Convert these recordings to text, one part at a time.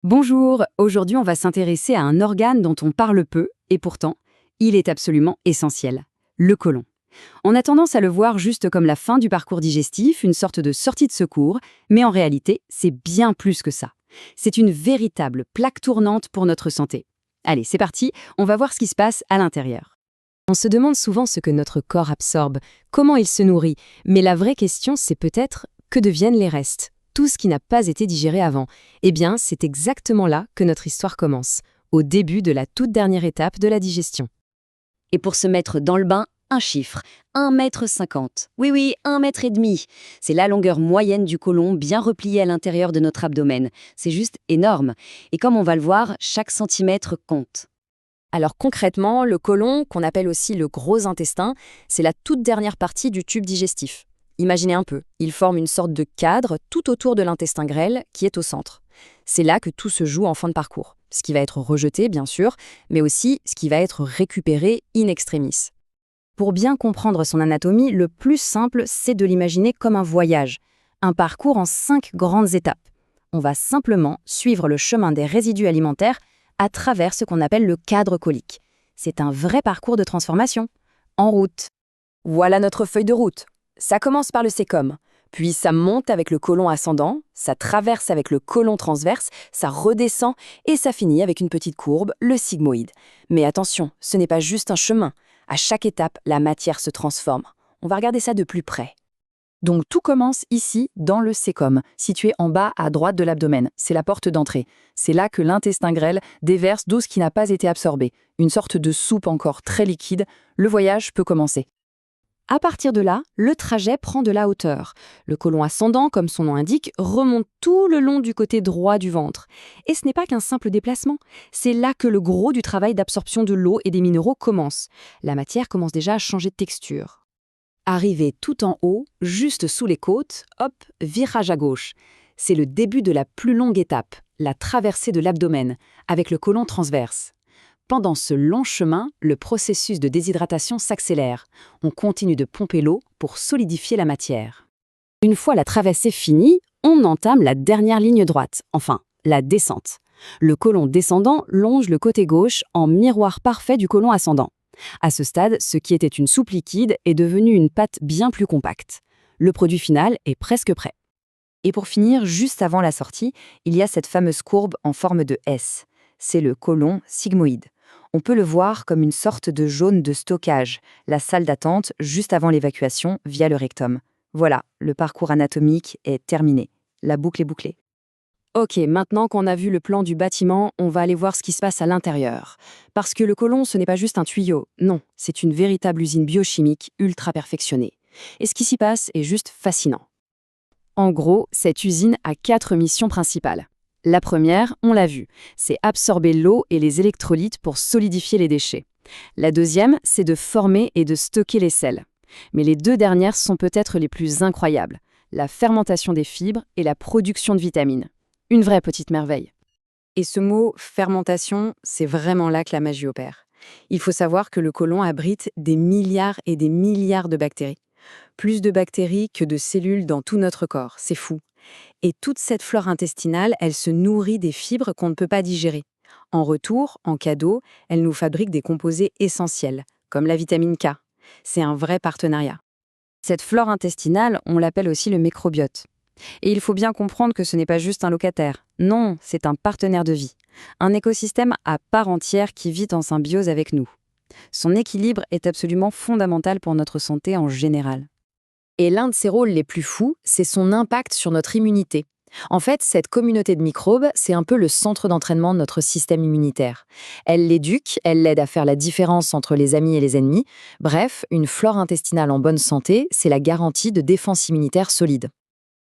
Bonjour, aujourd'hui on va s'intéresser à un organe dont on parle peu, et pourtant, il est absolument essentiel, le côlon. On a tendance à le voir juste comme la fin du parcours digestif, une sorte de sortie de secours, mais en réalité, c'est bien plus que ça. C'est une véritable plaque tournante pour notre santé. Allez, c'est parti, on va voir ce qui se passe à l'intérieur. On se demande souvent ce que notre corps absorbe, comment il se nourrit, mais la vraie question c'est peut-être que deviennent les restes, tout ce qui n'a pas été digéré avant. Eh bien, c'est exactement là que notre histoire commence, au début de la toute dernière étape de la digestion. Et pour se mettre dans le bain, un chiffre, 1,50 m. Oui, oui, 1,5 m. C'est la longueur moyenne du côlon bien replié à l'intérieur de notre abdomen. C'est juste énorme. Et comme on va le voir, chaque centimètre compte. Alors concrètement, le côlon, qu'on appelle aussi le gros intestin, c'est la toute dernière partie du tube digestif. Imaginez un peu, il forme une sorte de cadre tout autour de l'intestin grêle qui est au centre. C'est là que tout se joue en fin de parcours. Ce qui va être rejeté, bien sûr, mais aussi ce qui va être récupéré in extremis. Pour bien comprendre son anatomie, le plus simple, c'est de l'imaginer comme un voyage, un parcours en 5 grandes étapes. On va simplement suivre le chemin des résidus alimentaires à travers ce qu'on appelle le cadre côlique. C'est un vrai parcours de transformation. En route. Voilà notre feuille de route. Ça commence par le sécom, puis ça monte avec le côlon ascendant, ça traverse avec le côlon transverse, ça redescend et ça finit avec une petite courbe, le sigmoïde. Mais attention, ce n'est pas juste un chemin. À chaque étape, la matière se transforme. On va regarder ça de plus près. Donc tout commence ici, dans le sécom, situé en bas à droite de l'abdomen. C'est la porte d'entrée. C'est là que l'intestin grêle déverse d'eau qui n'a pas été absorbée. Une sorte de soupe encore très liquide. Le voyage peut commencer. À partir de là, le trajet prend de la hauteur. Le côlon ascendant, comme son nom indique, remonte tout le long du côté droit du ventre. Et ce n'est pas qu'un simple déplacement. C'est là que le gros du travail d'absorption de l'eau et des minéraux commence. La matière commence déjà à changer de texture. Arrivé tout en haut, juste sous les côtes, hop, virage à gauche. C'est le début de la plus longue étape, la traversée de l'abdomen, avec le côlon transverse. Pendant ce long chemin, le processus de déshydratation s'accélère. On continue de pomper l'eau pour solidifier la matière. Une fois la traversée finie, on entame la dernière ligne droite, enfin, la descente. Le côlon descendant longe le côté gauche en miroir parfait du côlon ascendant. À ce stade, ce qui était une soupe liquide est devenu une pâte bien plus compacte. Le produit final est presque prêt. Et pour finir, juste avant la sortie, il y a cette fameuse courbe en forme de S. C'est le côlon sigmoïde. On peut le voir comme une sorte de jaune de stockage, la salle d'attente juste avant l'évacuation via le rectum. Voilà, le parcours anatomique est terminé. La boucle est bouclée. Ok, maintenant qu'on a vu le plan du bâtiment, on va aller voir ce qui se passe à l'intérieur. Parce que le côlon, ce n'est pas juste un tuyau, non, c'est une véritable usine biochimique ultra perfectionnée. Et ce qui s'y passe est juste fascinant. En gros, cette usine a 4 missions principales. La première, on l'a vu, c'est absorber l'eau et les électrolytes pour solidifier les déchets. La deuxième, c'est de former et de stocker les sels. Mais les 2 dernières sont peut-être les plus incroyables, la fermentation des fibres et la production de vitamines. Une vraie petite merveille. Et ce mot fermentation, c'est vraiment là que la magie opère. Il faut savoir que le côlon abrite des milliards et des milliards de bactéries. Plus de bactéries que de cellules dans tout notre corps, c'est fou. Et toute cette flore intestinale, elle se nourrit des fibres qu'on ne peut pas digérer. En retour, en cadeau, elle nous fabrique des composés essentiels, comme la vitamine K. C'est un vrai partenariat. Cette flore intestinale, on l'appelle aussi le microbiote. Et il faut bien comprendre que ce n'est pas juste un locataire. Non, c'est un partenaire de vie. Un écosystème à part entière qui vit en symbiose avec nous. Son équilibre est absolument fondamental pour notre santé en général. Et l'un de ses rôles les plus fous, c'est son impact sur notre immunité. En fait, cette communauté de microbes, c'est un peu le centre d'entraînement de notre système immunitaire. Elle l'éduque, elle l'aide à faire la différence entre les amis et les ennemis. Bref, une flore intestinale en bonne santé, c'est la garantie de défense immunitaire solide.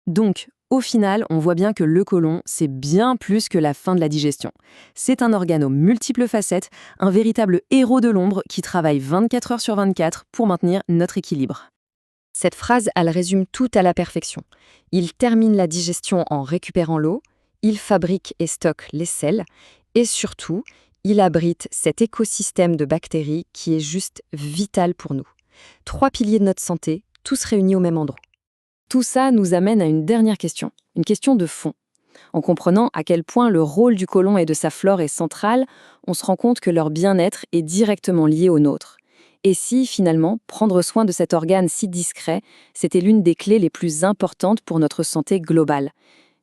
Donc, au final, on voit bien que le côlon, c'est bien plus que la fin de la digestion. C'est un organe aux multiples facettes, un véritable héros de l'ombre qui travaille 24 heures sur 24 pour maintenir notre équilibre. Cette phrase, elle résume tout à la perfection. Il termine la digestion en récupérant l'eau, il fabrique et stocke les sels, et surtout, il abrite cet écosystème de bactéries qui est juste vital pour nous. 3 piliers de notre santé, tous réunis au même endroit. Tout ça nous amène à une dernière question, une question de fond. En comprenant à quel point le rôle du côlon et de sa flore est central, on se rend compte que leur bien-être est directement lié au nôtre. Et si, finalement, prendre soin de cet organe si discret, c'était l'une des clés les plus importantes pour notre santé globale?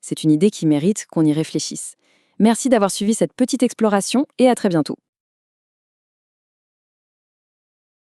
C'est une idée qui mérite qu'on y réfléchisse. Merci d'avoir suivi cette petite exploration et à très bientôt.